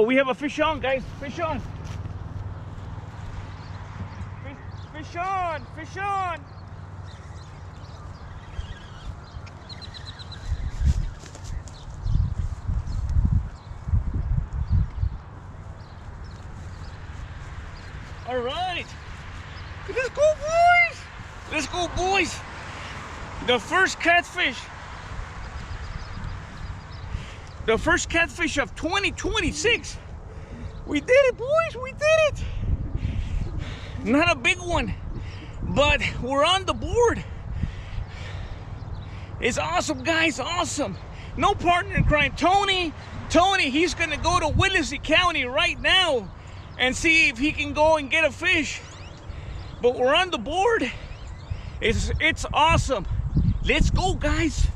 we have a fish on, guys. Fish on. Fish on. Fish on. All right. Let's go, boys. Let's go, boys. The first catfish. The first catfish of 2026. We did it, boys. We did it. Not a big one, but we're on the board. It's awesome, guys. Awesome. No partner in crime. Tony, he's going to go to Willacy County right now and see if he can go and get a fish. But we're on the board. It's awesome. Let's go, guys.